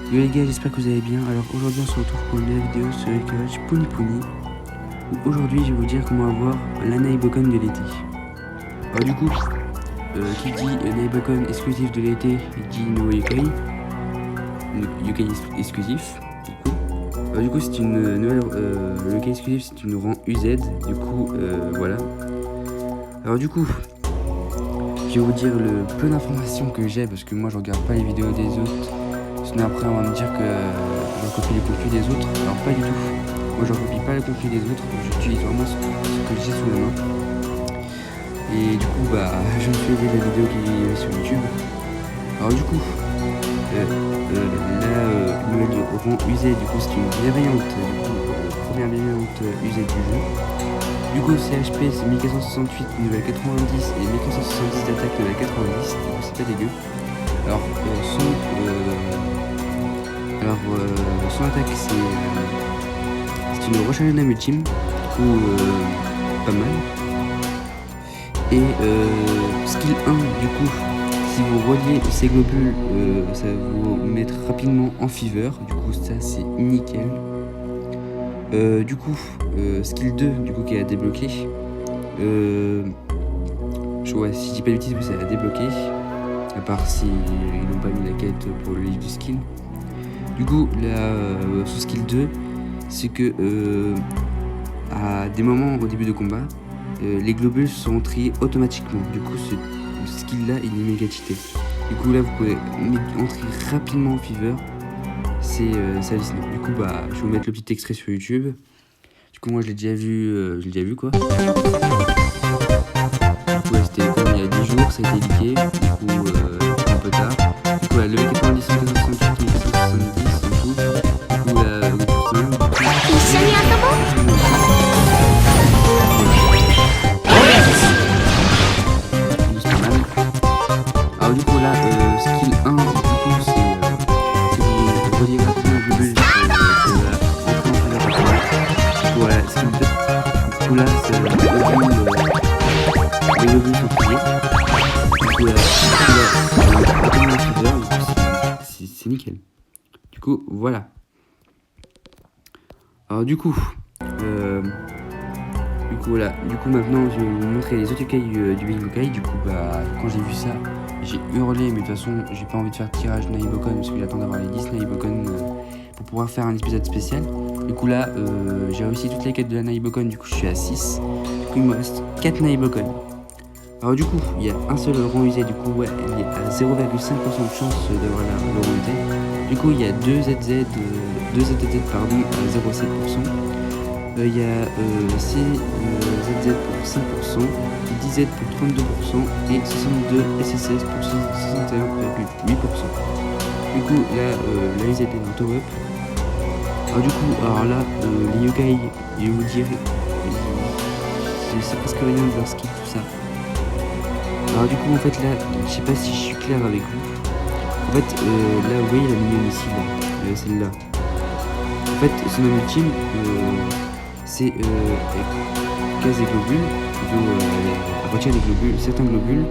Yo les gars, j'espère que vous allez bien. Alors aujourd'hui on se retrouve pour une nouvelle vidéo sur l'éclairage Pony Pony. Aujourd'hui je vais vous dire comment avoir la Naibocon de l'été. Alors du coup, qui dit Naibocon exclusif de l'été, dit nouveau Yokai. Yokai exclusif. Du coup c'est une nouvelle Yokai exclusif, c'est une rang UZ. Du coup voilà. Alors du coup, je vais vous dire le peu d'informations que j'ai parce que moi je regarde pas les vidéos des autres. Sinon après on va me dire que je copie les contenus des autres. Alors pas du tout. Moi je copie pas les contenus des autres. J'utilise vraiment ce que j'ai sous la main. Et du coup je me suis aidé de la vidéo qui est sur YouTube. Alors du coup la nouvelle rang usée, du coup c'est une variante, première variante usée du jeu. Du coup CHP c'est 1468 nouvelle 90 et 1470 d'attaque nouvelle 90. Du coup c'est pas dégueu. Alors son attaque c'est une recharge d'un ultime, du coup pas mal. Et skill 1 du coup, si vous reliez ces globules, ça va vous mettre rapidement en fever, du coup ça c'est nickel. Du coup skill 2 du coup qui est à débloquer. Si je dis pas de bêtises, c'est à débloquer. À part si ils n'ont pas mis la quête pour le livre du skill. Du coup, son skill 2, c'est que à des moments au début de combat, les globules sont triés automatiquement. Du coup, ce skill là, il est méga cheaté. Du coup, là, vous pouvez entrer rapidement en fever. C'est hallucinant. Du coup, je vais vous mettre le petit extrait sur YouTube. Du coup, moi, je l'ai déjà vu, quoi. Du coup, c'était comme il y a 10 jours, ça a été leaké. Du coup, un peu tard. Du coup, le mec est pas en 1968, 1970 en tout. Du coup, le pourcent. Alors, du coup, là, skill 1, du coup, c'est vous reliez rapidement le globule, voilà, skill 2. Du coup, là, c'est le globule sont triés. C'est nickel. Du coup, voilà. Alors du coup, voilà. Du coup, maintenant, je vais vous montrer les autres yokai du Big Yokai. Du coup, quand j'ai vu ça, j'ai hurlé. Mais de toute façon, j'ai pas envie de faire tirage Naibocon parce que j'attends d'avoir les 10 Naibocon pour pouvoir faire un épisode spécial. Du coup, là, j'ai réussi toutes les quêtes de la Naibocon. Du coup, je suis à 6. Du coup, il me reste 4 Naibocon. Alors du coup, il y a un seul rang usé, du coup, il est à 0,5% de chance d'avoir le rang usé. Du coup, il y a 2 ZZ, pardon, à 0,7%. Il y a 6 ZZ pour 5%, 10 Z pour 32% et 62 SSS pour 61,8%. Du coup, là, la UZ est en top up. Alors du coup, là, les yokai, je vais vous dire, c'est presque rien de leur skill, tout ça. Alors du coup en fait là, je sais pas si je suis clair avec vous. En fait là vous voyez la mignonne ici là, celle-là. En fait son nom ultime c'est casse des globules, plutôt elle retire des globules, certains globules.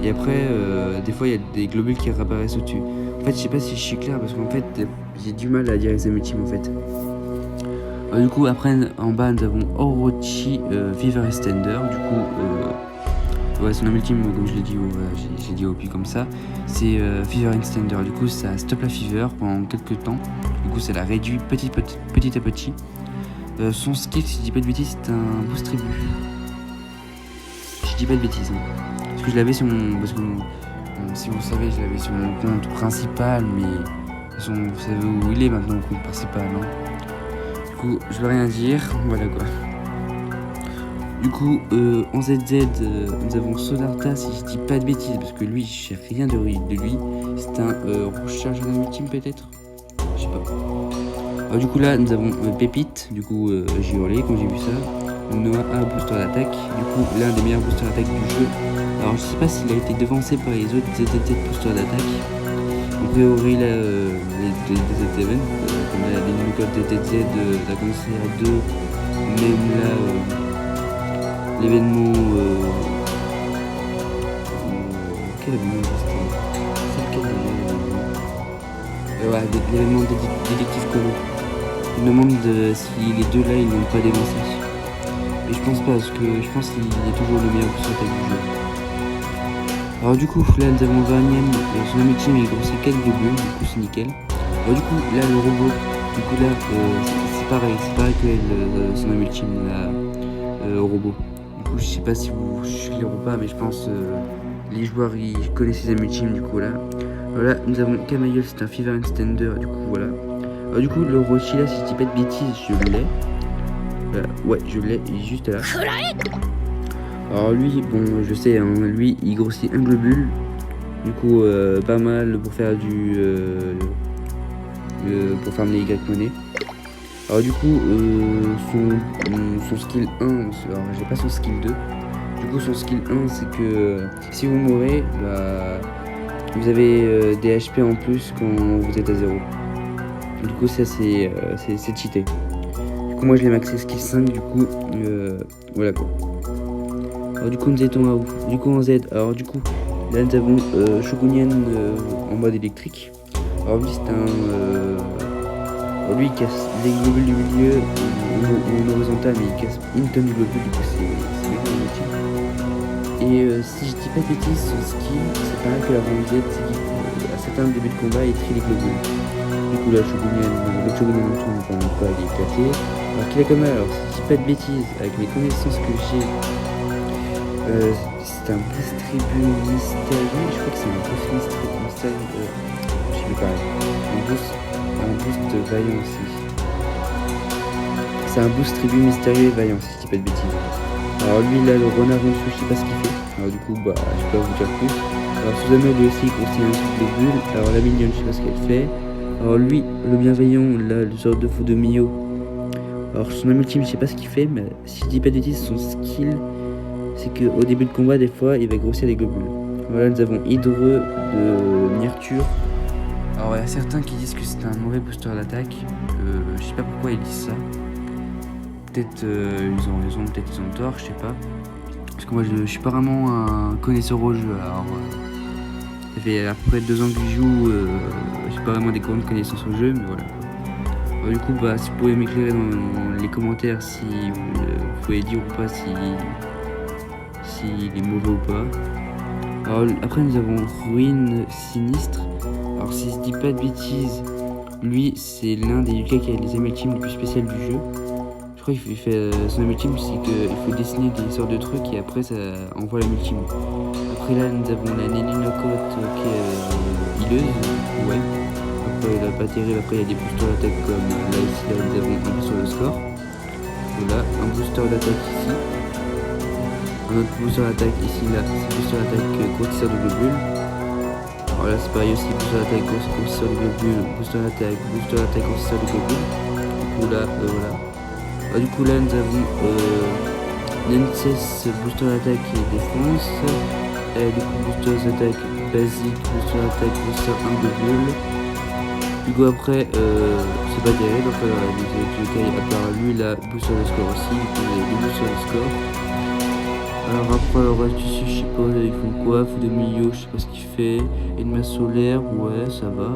Et après des fois il y a des globules qui réapparaissent au-dessus. En fait je sais pas si je suis clair parce qu'en fait j'ai du mal à dire les ultimes en fait. Alors, du coup après en bas nous avons Orochi Fever Extender. Du coup son nom ultime, comme je l'ai dit, j'ai dit au puits comme ça, c'est Fever Extender. Du coup, ça stoppe la fever pendant quelques temps. Du coup, ça la réduit petit à petit. Son skill, si je dis pas de bêtises, c'est un boost tribut. Je dis pas de bêtises. Hein. Parce que je l'avais sur mon. Parce que si vous savez, je l'avais sur mon compte principal, mais de toute façon, vous savez où il est maintenant, le compte principal. Hein. Du coup, je vais rien dire. Voilà quoi. Du coup, en ZZ, nous avons Sodarta, si je dis pas de bêtises, parce que lui, je sais rien de lui. C'est un recharge d'un ultime peut-être. Je sais pas. Alors, du coup, là, nous avons Pépite. Du coup, j'ai hurlé quand j'ai vu ça. Noah A, booster d'attaque. Du coup, l'un des meilleurs boosters d'attaque du jeu. Alors, je sais pas s'il a été devancé par les autres ZZ boosters d'attaque. A priori, là, les ZZ Event, comme la ligne code de ZZ, la Conseillère 2, même là. L'événement quel événement c'était lequel Ouais, l'événement détective Conan. Je me demande si les deux là ils l'ont pas dévancé. Et je pense pas, parce que je pense qu'il est toujours le meilleur booster attaque du jeu. Alors du coup, là nous avons Vanian, son ami team il grossit 4 globules, du coup c'est nickel. Alors du coup, là le robot, du coup là, c'est pareil que son ami team, là, au robot. Du coup, je sais pas si vous suivez ou pas, mais je pense les joueurs ils connaissent les amis team, du coup là. Voilà, nous avons Camaïol, c'est un Fever Extender, du coup voilà. Alors du coup, le Roshi là, si je dis pas de bêtises, je l'ai. Ouais, je l'ai, il est juste là. Alors lui, bon, je sais, hein, lui, il grossit un globule. Du coup, pas mal pour faire pour farmer les Y-monnaie. Alors du coup, son skill 1, alors j'ai pas son skill 2. Du coup, son skill 1, c'est que si vous mourrez, bah, vous avez des HP en plus quand vous êtes à 0. Du coup, ça c'est cheaté. Du coup, moi je l'ai maxé skill 5, du coup, voilà quoi. Alors du coup, nous étions à où? Du coup, en Z. Alors du coup, là nous avons Shogunyan en mode électrique. Alors lui, c'est lui, il casse les globules du milieu ou en horizontal, mais il casse une tonne de globules, du coup, c'est méga inutile. Et si je dis pas de bêtises, son skill, c'est pareil que la Z, c'est qu'à certains débuts de combat, il trie les globules. Du coup, là, le Shogunyan en dessous, on peut aller éclater. Alors qu'il a comme alors, si je dis pas de bêtises, avec les connaissances que j'ai, c'est un boost tribu mystérieux, je crois que c'est un boost mystérieux, je sais plus pareil, un boost vaillant aussi. C'est un boost tribu mystérieux et vaillant, si je dis pas de bêtises. Alors lui là, le renard en dessous, je sais pas ce qu'il fait, alors du coup bah je peux pas vous dire plus. Alors Susanoo lui aussi grossit un truc de bulle, alors la mignonne je sais pas ce qu'elle fait. Alors lui, le bienveillant, là, le genre de fou de Mio, alors son ami ultime je sais pas ce qu'il fait, mais si je dis pas de bêtises, son skill c'est qu'au début de combat, des fois, il va grossir les globules. Voilà, nous avons Hydreux de Myrture. Alors, il y a certains qui disent que c'est un mauvais booster d'attaque. Je sais pas pourquoi ils disent ça. Peut-être ils ont raison, peut-être ils ont tort, je sais pas. Parce que moi, je suis pas vraiment un connaisseur au jeu. Alors, ça fait à peu près 2 ans que je joue. J'ai pas vraiment des grandes connaissances au jeu, mais voilà. Alors, du coup, bah, si vous pouvez m'éclairer dans les commentaires si vous pouvez dire ou pas s'il est mauvais ou pas. Alors après nous avons Ruine Sinistre. Alors si je dis pas de bêtises, lui c'est l'un des UK qui a les ameltimes les plus spéciales du jeu. Je crois qu'il fait son ameltime, c'est qu'il faut dessiner des sortes de trucs et après ça envoie l'ameltime. Après là nous avons la Nélinokot qui est hileuse, ouais. Après elle a pas terrible, après il y a des boosters d'attaque comme là ici là nous avons un booster de score. Voilà, un booster d'attaque ici. Un autre booster d'attaque ici, là, c'est booster d'attaque grossisseur de globules. Alors là, c'est pareil aussi, booster d'attaque grossisseur de globules, booster d'attaque grossisseur de globules. Du coup, là, voilà. Alors, du coup, là, nous avons Nenses, booster d'attaque et défense. Et du coup, booster d'attaque basique, booster d'attaque grossisseur 1 globule. Du coup, après, c'est pas terrible. Après, les à part lui, là, booster de score aussi. Du coup, il y a deux boosters de score. Alors après le reste ici, je sais pas, ils font quoi, fou de milieu, je sais pas ce qu'il fait. Enma solaire, ouais, ça va.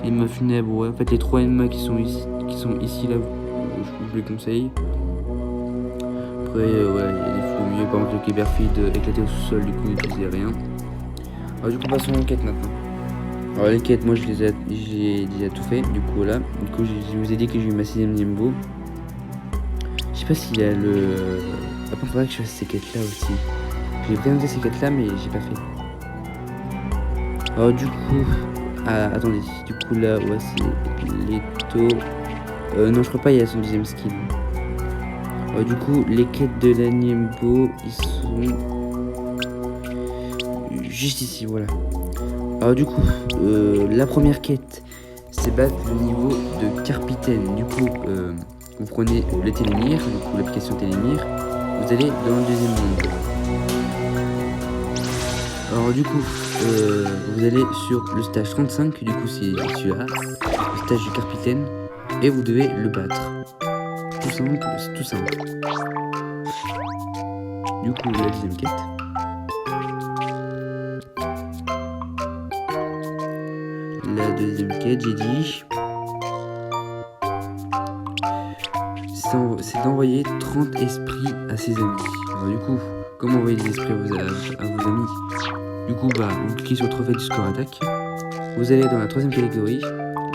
Enma funèbre, ouais. En fait, les 3 Enma qui sont ici là, je vous les conseille. Après, ouais, il y a des fous de milieu, par exemple le Keberfeed éclaté au sous-sol, du coup, il faisait rien. Alors du coup, passons aux quêtes maintenant. Alors les quêtes, moi j'ai déjà tout fait, du coup là. Du coup, je vous ai dit que j'ai eu ma 6ème Nimbo. Je sais pas s'il a le... Après, il faudrait que je fasse ces quêtes là aussi. J'ai présenté ces quêtes là, mais j'ai pas fait. Alors, du coup. Ah, attendez. Du coup, là, ouais, c'est les taux. Non, je crois pas, il y a son 2ème skill. Alors, du coup, les quêtes de la Niembo, ils sont. Juste ici, voilà. Alors, du coup, la première quête, c'est battre le niveau de Carpitaine. Du coup, vous prenez le Télémire, du coup, l'application Télémire. Vous allez dans le 2ème monde. Alors du coup, vous allez sur le stage 35, du coup c'est celui-là, le stage du Carpitaine, et vous devez le battre. Tout simple, c'est tout simple. Du coup, la 2ème quête. La deuxième quête, j'ai dit, c'est d'envoyer 30 esprits à ses amis. Alors du coup, comment envoyer des esprits à vos amis? Du coup, vous cliquez sur le trophée du score attaque, vous allez dans la troisième catégorie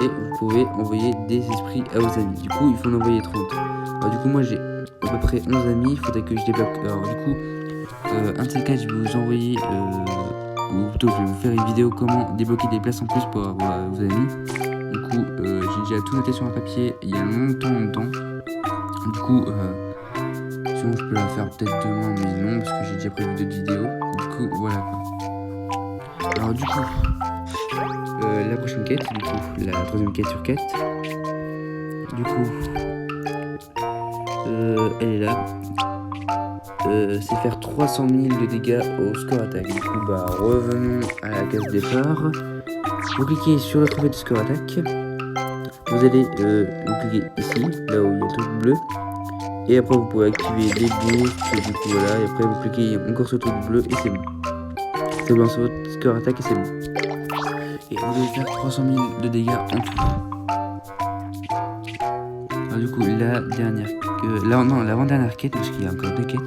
et vous pouvez envoyer des esprits à vos amis. Du coup, il faut en envoyer 30. Alors du coup, moi j'ai à peu près 11 amis, il faudrait que je débloque. Alors du coup, un de ces cas, je vais vous envoyer, ou plutôt je vais vous faire une vidéo comment débloquer des places en plus pour vos amis. Du coup, j'ai déjà tout noté sur un papier il y a longtemps. Du coup, sinon je peux la faire peut-être demain, mais non, parce que j'ai déjà prévu d'autres vidéos. Du coup, voilà quoi. Alors du coup, la prochaine quête, du coup, la troisième quête sur 4. Du coup, elle est là. C'est faire 300 000 de dégâts au score attaque. Du coup, revenons à la case départ. Vous cliquez sur le trophée de score attaque. Vous allez vous cliquer ici, là où il y a le truc bleu. Et après, vous pouvez activer les boosts. Du coup, voilà. Et après, vous cliquez encore sur le truc bleu et c'est bon. Ça vous lance votre score attaque et c'est bon. Et vous devez faire 300 000 de dégâts en tout. Alors, du coup, l'avant-dernière quête, parce qu'il y a encore 2 quêtes.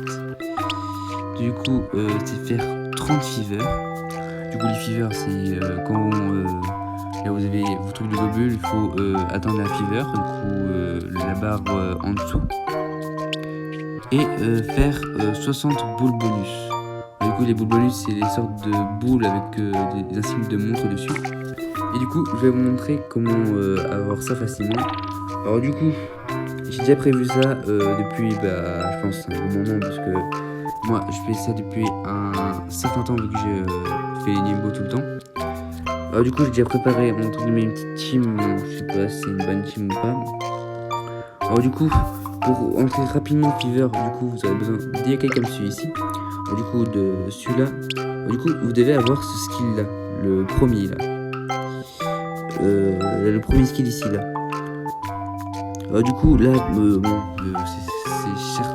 Du coup, c'est faire 30 fever. Du coup, les fever, c'est quand là vous avez vos trucs de globules, il faut atteindre la fever, du coup, la barre en dessous. Et faire 60 boules bonus. Du coup, les boules bonus, c'est des sortes de boules avec des insignes de montre dessus. Et du coup, je vais vous montrer comment avoir ça facilement. Alors, du coup, j'ai déjà prévu ça depuis, je pense, un bon moment, parce que moi, je fais ça depuis un certain temps, vu que je fais les Nimbo tout le temps. Alors, du coup, j'ai déjà préparé, entre guillemets, une petite team. Je sais pas si c'est une bonne team ou pas. Alors, du coup, pour entrer rapidement Fever, du coup, vous avez besoin d'un gars comme celui-ci. Du coup, de celui-là. Du coup, vous devez avoir ce skill-là, le premier là. Le premier skill ici là. Du coup, là, c'est cher.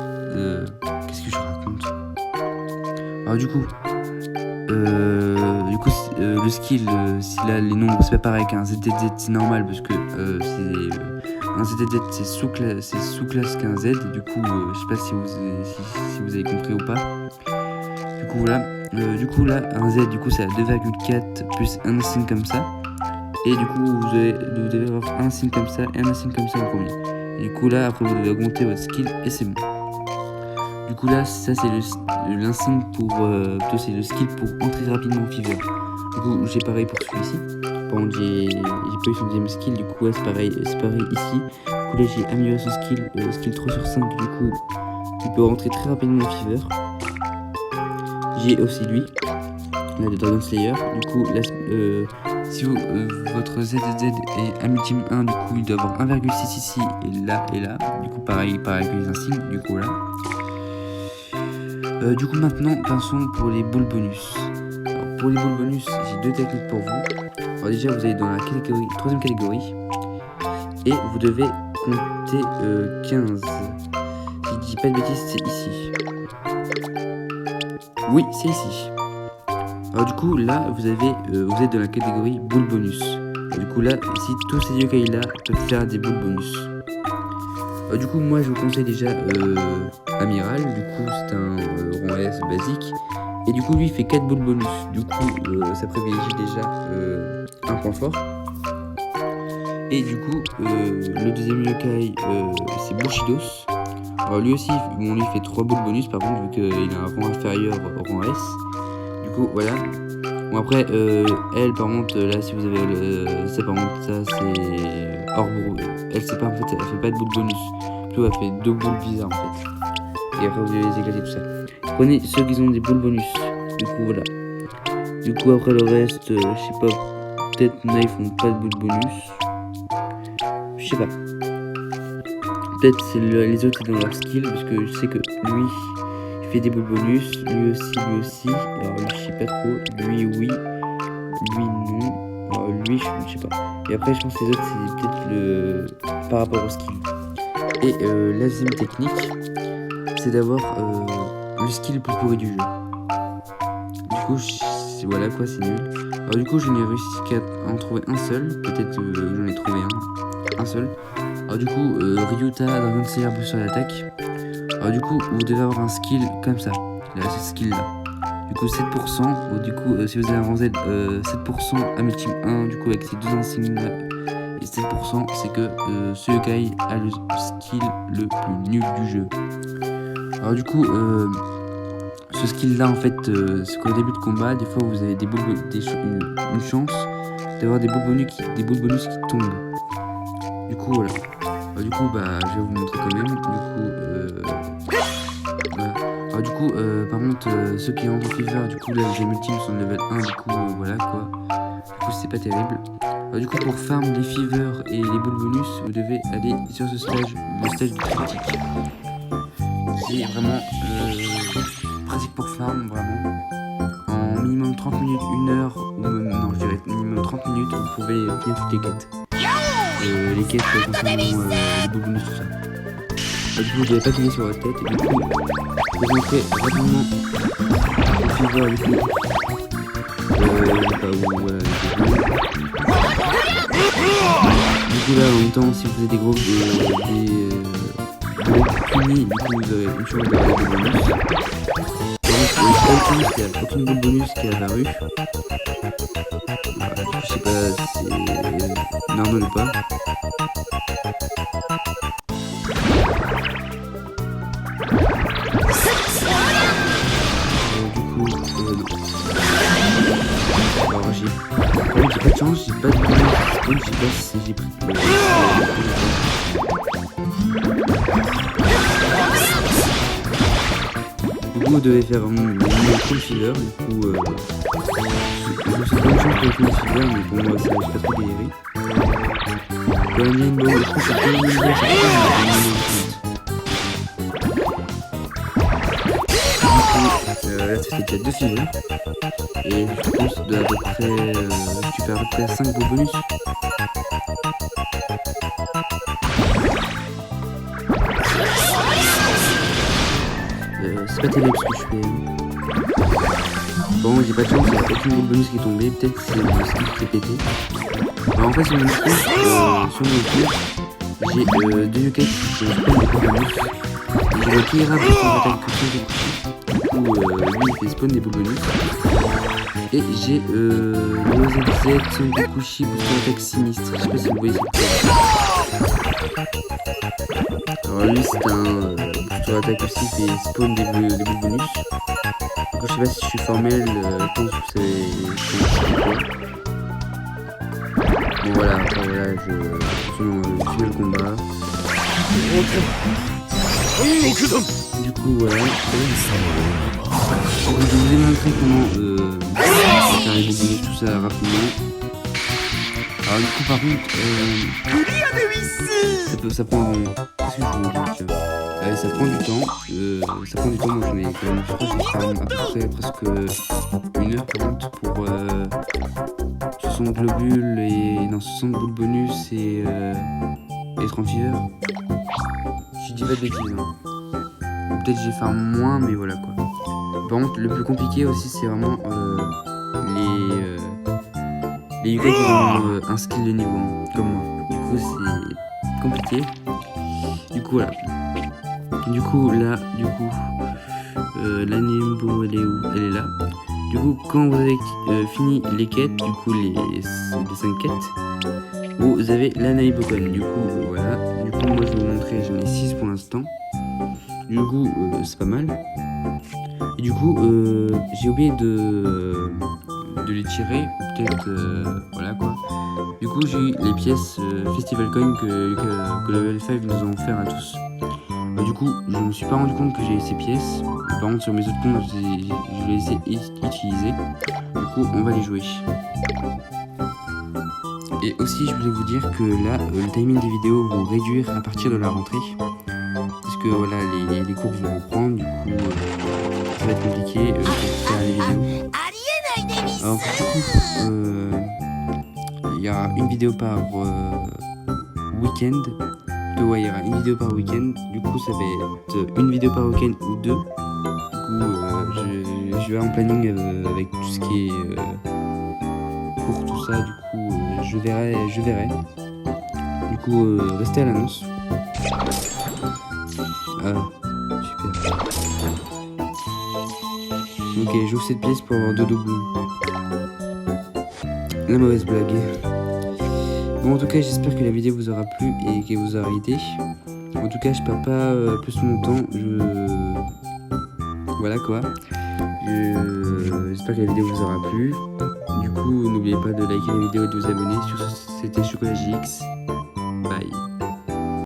Qu'est-ce que je raconte? Alors du coup, le skill, si là les nombres c'est pas pareil qu'un ZZZ, c'est normal parce que un ZZZ c'est sous-classe qu'un Z. Et du coup, je sais pas si vous avez compris ou pas. Du coup voilà. Du coup là, un Z, du coup c'est à 2,4 plus un signe comme ça. Et du coup, vous devez avoir un signe comme ça et un signe comme ça en premier. Et du coup là, après vous devez augmenter votre skill et c'est bon. Du coup là, ça c'est l'insigne pour, c'est le skill pour entrer rapidement en Fever. Du coup, j'ai pareil pour celui-ci. Par contre, j'ai pas eu son deuxième skill. Du coup, là, c'est pareil ici. Du coup là, j'ai amélioré son skill, skill 3/5. Du coup, il peut rentrer très rapidement en Fever. J'ai aussi lui, là, de Dragon Slayer. Du coup, là, si votre ZZ est un ultime 1, du coup il doit avoir 1,6 ici et là. Du coup pareil que les insignes, du coup là. Du coup maintenant passons pour les boules bonus. Alors, pour les boules bonus, j'ai 2 techniques pour vous. Alors déjà vous allez dans la troisième catégorie et vous devez compter 15. Si je dis pas de bêtises, c'est ici. Oui, c'est ici. Alors du coup là vous êtes dans la catégorie boule bonus. Du coup là ici tous ces yokai là peuvent faire des boules bonus. Du coup moi je vous conseille déjà Amiral. Du coup c'est un rang S basique. Et du coup lui il fait 4 boules bonus. Du coup ça privilégie déjà un point fort. Et du coup le deuxième yokai c'est Bushidos. Alors lui aussi lui il fait 3 boules bonus par contre vu qu'il a un rang inférieur au rang S. Du coup voilà. Bon après elle par contre là si vous avez ça par contre ça c'est hors boule. Elle c'est pas en fait elle fait pas de boule bonus. Plutôt elle fait 2 boules bizarres en fait. Et après vous allez les éclater tout ça. Prenez ceux qui ont des boules bonus. Du coup voilà. Du coup après le reste je sais pas, peut-être Knife ont pas de boules bonus. Je sais pas. Peut-être c'est les autres c'est dans leur skill parce que je sais que lui fait des boules bonus, lui aussi, alors lui je sais pas trop, lui oui, lui non, alors lui je sais pas. Et après je pense que les autres c'est peut-être par rapport au skill. Et la deuxième technique, c'est d'avoir le skill le plus pourri du jeu. Du coup voilà quoi, c'est nul. Alors du coup je n'ai réussi qu'à en trouver un seul, peut-être j'en ai trouvé un seul. Alors du coup Ryuta Dragon Slayer Booster d'attaque. Alors du coup vous devez avoir un skill comme ça, là, ce skill là. Du coup 7%, du coup si vous avez un rang Z 7% à Team 1, du coup avec ces deux insignes là, et 7% c'est que ce yokai a le skill le plus nul du jeu. Alors du coup ce skill là en fait c'est qu'au début de combat des fois vous avez une chance d'avoir des boules bonus qui tombent. Du coup voilà. Alors, du coup je vais vous montrer quand même. Du coup voilà. Alors du coup par contre ceux qui rentrent en fever, du coup là les multiples sont level 1, du coup voilà quoi. Du coup c'est pas terrible. Alors du coup pour farm les fever et les boules bonus vous devez aller sur ce stage, le stage du critique. C'est vraiment pratique pour farm, vraiment. En minimum 30 minutes, 1 heure, ou même, non, je dirais minimum 30 minutes, vous pouvez finir toutes les quêtes. Les quêtes concernant les boules bonus, tout ça. Du coup, vous devez pas cliquer sur votre tête, et du coup, vous entrez rapidement au fever, du coup. Du coup, là, en même temps, si vous avez des gros punis, du coup vous aurez une chance d'avoir des bonus. Il n'y a aucune boule bonus qui est apparue. Voilà, je sais pas si c'est normal ou pas. Du coup, non. Alors j'ai pas de chance, j'ai pas de bonus, je sais pas si j'ai pris. Du coup, vous devez faire un full fever. Du coup, c'est pas une chance pour le full fever, mais bon, moi, ça j'ai pas trop galéré. Pour la game ball, du coup, c'est pas une game ball, là, ça fait déjà 2 fivers. Et je pense de à peu près. Tu fais à peu près 5 beaux bonus. C'est pas terrible ce que je fais. Bon, j'ai pas de chance, il n'y a aucune boule bonus qui est tombée. Peut-être que c'est le skill qui est pété. Alors en fait, sur mon skill, j'ai 2 yokai qui spawn des boules bonus. J'ai le Kira pour son attaque que j'ai couché. Du coup, lui il fait spawn des boules bonus. Et j'ai le OZZ son Dekushi pour son attaque sinistre. Je sais pas si vous voyez cette. Alors lui c'est un booster attaque aussi, il fait spawn des boules bonus. Donc, je sais pas si je suis formel, je pense que c'est quoi. Bon voilà, après voilà, je finis le combat. Du coup voilà, je vous ai montré comment faire les boules bonus, tout ça rapidement. Alors du coup par contre ça prend qu'est-ce que je veux dire, ça prend du temps, moi j'en ai quand même, je crois que j'ai fait à peu près presque 1 heure par contre pour 60 globules et non 60 boules bonus et 30 fever. Je dis pas de bêtises hein. Peut-être j'ai fait moins mais voilà quoi. Par contre le plus compliqué aussi c'est vraiment les yokai qui ont un skill de niveau comme moi. Du coup c'est compliqué. Du coup voilà. Du coup là, la Nimbo elle est où? Elle est là. Du coup quand vous avez fini les quêtes, du coup les 5 quêtes, vous avez la Naibokon. Du coup voilà. Du coup moi je vais vous montrer, j'en ai 6 pour l'instant. Du coup c'est pas mal. Et du coup j'ai oublié de les tirer, peut-être voilà quoi. Du coup j'ai eu les pièces Festival Coin que Level 5 nous ont offert à tous. Du coup je me suis pas rendu compte que j'ai ces pièces. Par contre sur mes autres comptes je les ai utilisées. Du coup on va les jouer. Et aussi je voulais vous dire que là le timing des vidéos vont réduire à partir de la rentrée. Parce que voilà les cours vont reprendre, du coup ça va être compliqué pour faire les vidéos. Alors du coup il y aura une vidéo par week-end. Ouais, il y aura une vidéo par week-end. Du coup ça va être une vidéo par week-end ou 2. Du coup je vais en planning avec tout ce qui est pour tout ça, du coup je verrai. Du coup restez à l'annonce. Ah, super. Ok, j'ouvre cette pièce pour avoir 2 doublons. La mauvaise blague. Bon, en tout cas, j'espère que la vidéo vous aura plu et qu'elle vous aura aidé. En tout cas, je perds pas plus mon temps. Voilà quoi. J'espère que la vidéo vous aura plu. Du coup, n'oubliez pas de liker la vidéo et de vous abonner. Sur ce, c'était Chocolat JX.